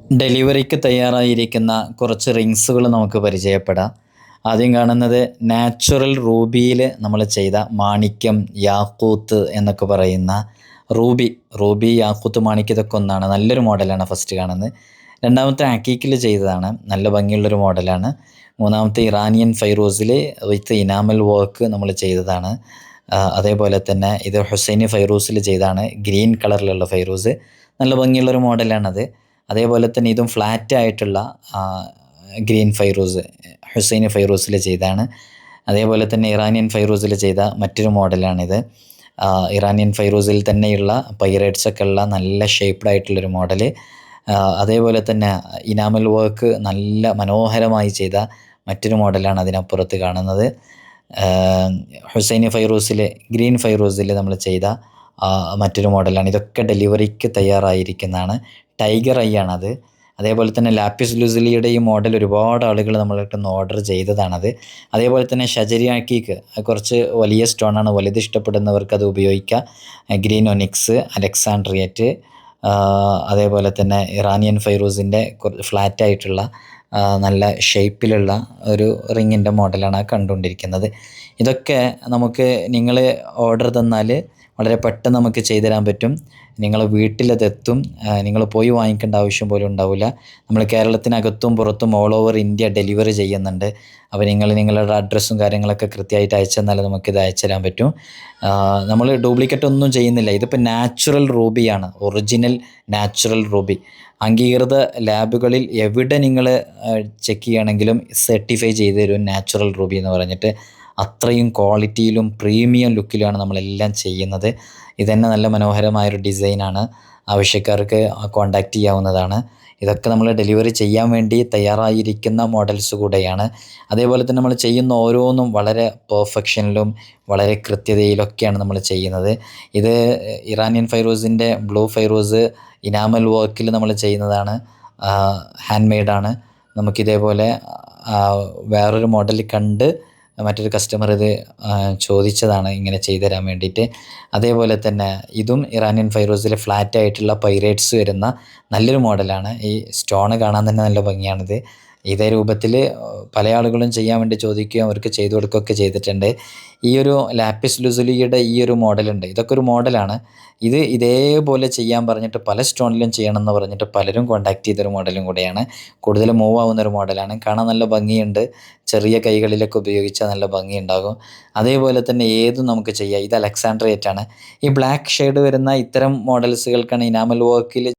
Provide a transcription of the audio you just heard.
ഡെലിവറിക്ക് തയ്യാറായിരിക്കുന്ന കുറച്ച് റിങ്സുകൾ നമുക്ക് പരിചയപ്പെടാം. ആദ്യം കാണുന്നത് നാച്ചുറൽ റൂബിയിൽ നമ്മൾ ചെയ്ത മാണിക്യം, യാക്കൂത്ത് എന്നൊക്കെ പറയുന്ന റൂബി, യാക്കൂത്ത്, മാണിക്യം ഇതൊക്കെ ഒന്നാണ്. നല്ലൊരു മോഡലാണ് ഫസ്റ്റ് കാണുന്നത്. രണ്ടാമത്തെ അക്കീക്കിൽ ചെയ്തതാണ്, നല്ല ഭംഗിയുള്ളൊരു മോഡലാണ്. മൂന്നാമത്തെ ഇറാനിയൻ ഫൈറൂസിൽ വിത്ത് ഇനാമൽ വർക്ക് നമ്മൾ ചെയ്തതാണ്. അതേപോലെ തന്നെ ഇത് ഹുസൈനി ഫൈറൂസിൽ ചെയ്താണ്, ഗ്രീൻ കളറിലുള്ള ഫൈറൂസ്, നല്ല ഭംഗിയുള്ളൊരു മോഡലാണത്. അതേപോലെ തന്നെ ഇതും ഫ്ലാറ്റ് ആയിട്ടുള്ള ഗ്രീൻ ഫൈറൂസ് ഹുസൈനി ഫൈറൂസിൽ ചെയ്താണ്. അതേപോലെ തന്നെ ഇറാനിയൻ ഫൈറൂസിൽ ചെയ്ത മറ്റൊരു മോഡലാണിത്. ഇറാനിയൻ ഫൈറൂസിൽ തന്നെയുള്ള പൈറേറ്റ്സ് ഒക്കെ ഉള്ള നല്ല ഷേപ്ഡ് ആയിട്ടുള്ളൊരു മോഡല്. അതേപോലെ തന്നെ ഇനാമൽ വർക്ക് നല്ല മനോഹരമായി ചെയ്ത മറ്റൊരു മോഡലാണ് അതിനപ്പുറത്ത് കാണുന്നത്. ഹുസൈനി ഫൈറൂസിൽ, ഗ്രീൻ ഫൈറൂസിൽ നമ്മൾ ചെയ്ത മറ്റൊരു മോഡലാണ്. ഇതൊക്കെ ഡെലിവറിക്ക് തയ്യാറായിരിക്കുന്നതാണ്. ടൈഗർ ഐ ആണത്. അതേപോലെ തന്നെ ലാപ്പിസ് ലുസിലിയുടെ ഈ മോഡൽ ഒരുപാട് ആളുകൾ നമ്മൾക്കിന്ന് ഓർഡർ ചെയ്തതാണത്. അതേപോലെ തന്നെ ഷജരി അക്കീക്ക് കുറച്ച് വലിയ സ്റ്റോണാണ്, വലുത് ഇഷ്ടപ്പെടുന്നവർക്ക് അത് ഉപയോഗിക്കാം. ഗ്രീൻ ഒനിക്സ്, അലക്സാണ്ട്രിയറ്റ്, അതേപോലെ തന്നെ ഇറാനിയൻ ഫൈറൂസിൻ്റെ ഫ്ലാറ്റായിട്ടുള്ള നല്ല ഷേപ്പിലുള്ള ഒരു റിങ്ങിൻ്റെ മോഡലാണ് കണ്ടുകൊണ്ടിരിക്കുന്നത്. ഇതൊക്കെ നമുക്ക് നിങ്ങൾ ഓർഡർ തന്നാൽ വളരെ പെട്ടെന്ന് നമുക്ക് ചെയ്തു തരാൻ പറ്റും. നിങ്ങൾ വീട്ടിലതെത്തും. നിങ്ങൾ പോയി വാങ്ങിക്കേണ്ട ആവശ്യം പോലും ഉണ്ടാവില്ല. നമ്മൾ കേരളത്തിനകത്തും പുറത്തും ഓൾ ഓവർ ഇന്ത്യ ഡെലിവറി ചെയ്യുന്നുണ്ട്. അപ്പോൾ നിങ്ങളുടെ അഡ്രസ്സും കാര്യങ്ങളൊക്കെ കൃത്യമായിട്ട് അയച്ചു തന്നാൽ നമുക്കിത് അയച്ചു തരാൻ പറ്റും. നമ്മൾ ഡ്യൂപ്ലിക്കേറ്റ് ഒന്നും ചെയ്യുന്നില്ല. ഇതിപ്പോൾ നാച്ചുറൽ റൂബിയാണ്, ഒറിജിനൽ നാച്ചുറൽ റൂബി. അംഗീകൃത ലാബുകളിൽ എവിടെ നിങ്ങൾ ചെക്ക് ചെയ്യുകയാണെങ്കിലും സർട്ടിഫൈ ചെയ്ത് തരും നാച്ചുറൽ റൂബി എന്ന് പറഞ്ഞിട്ട്. അത്രയും ക്വാളിറ്റിയിലും പ്രീമിയം ലുക്കിലുമാണ് നമ്മളെല്ലാം ചെയ്യുന്നത്. ഇതന്നെ നല്ല മനോഹരമായൊരു ഡിസൈനാണ്. ആവശ്യക്കാർക്ക് കോൺടാക്റ്റ് ചെയ്യാവുന്നതാണ്. ഇതൊക്കെ നമ്മൾ ഡെലിവറി ചെയ്യാൻ വേണ്ടി തയ്യാറായിരിക്കുന്ന മോഡൽസ് കൂടെയാണ്. അതേപോലെ തന്നെ നമ്മൾ ചെയ്യുന്ന ഓരോന്നും വളരെ പെർഫെക്ഷനിലും വളരെ കൃത്യതയിലൊക്കെയാണ് നമ്മൾ ചെയ്യുന്നത്. ഇത് ഇറാനിയൻ ഫൈറൂസിൻ്റെ ബ്ലൂ ഫൈറൂസ് ഇനാമൽ വർക്കിൽ നമ്മൾ ചെയ്യുന്നതാണ്, ഹാൻഡ് മെയ്ഡാണ്. നമുക്കിതേപോലെ വേറൊരു മോഡൽ കണ്ട് മറ്റൊരു കസ്റ്റമർ ഇത് ചോദിച്ചതാണ് ഇങ്ങനെ ചെയ്തു തരാൻ വേണ്ടിയിട്ട്. അതേപോലെ തന്നെ ഇതും ഇറാനിയൻ ഫൈറൂസിൽ ഫ്ലാറ്റ് ആയിട്ടുള്ള പൈറേറ്റ്സ് വരുന്ന നല്ലൊരു മോഡലാണ്. ഈ സ്റ്റോണ് കാണാൻ തന്നെ നല്ല ഭംഗിയാണിത്. ഇതേ രൂപത്തിൽ പല ആളുകളും ചെയ്യാൻ വേണ്ടി ചോദിക്കുകയും അവർക്ക് ചെയ്തു കൊടുക്കുകയൊക്കെ ചെയ്തിട്ടുണ്ട്. ഈ ഒരു ലാപ്പിസ് ലുസുലിയുടെ ഈ ഒരു മോഡലുണ്ട്, ഇതൊക്കെ ഒരു മോഡലാണ്. ഇത് ഇതേപോലെ ചെയ്യാൻ പറഞ്ഞിട്ട് പല സ്റ്റോണിലും ചെയ്യണമെന്ന് പറഞ്ഞിട്ട് പലരും കോൺടാക്ട് ചെയ്തൊരു മോഡലും കൂടെയാണ്. കൂടുതൽ മൂവ് ആവുന്നൊരു മോഡലാണ്. കാണാൻ നല്ല ഭംഗിയുണ്ട്. ചെറിയ കൈകളിലൊക്കെ ഉപയോഗിച്ചാൽ നല്ല ഭംഗിയുണ്ടാകും. അതേപോലെ തന്നെ ഏതും നമുക്ക് ചെയ്യാം. ഇത് അലക്സാണ്ട്രിയറ്റ് ആണ്. ഈ ബ്ലാക്ക് ഷെയ്ഡ് വരുന്ന ഇത്തരം മോഡൽസുകൾക്കാണ് ഇനാമൽ വർക്കിൽ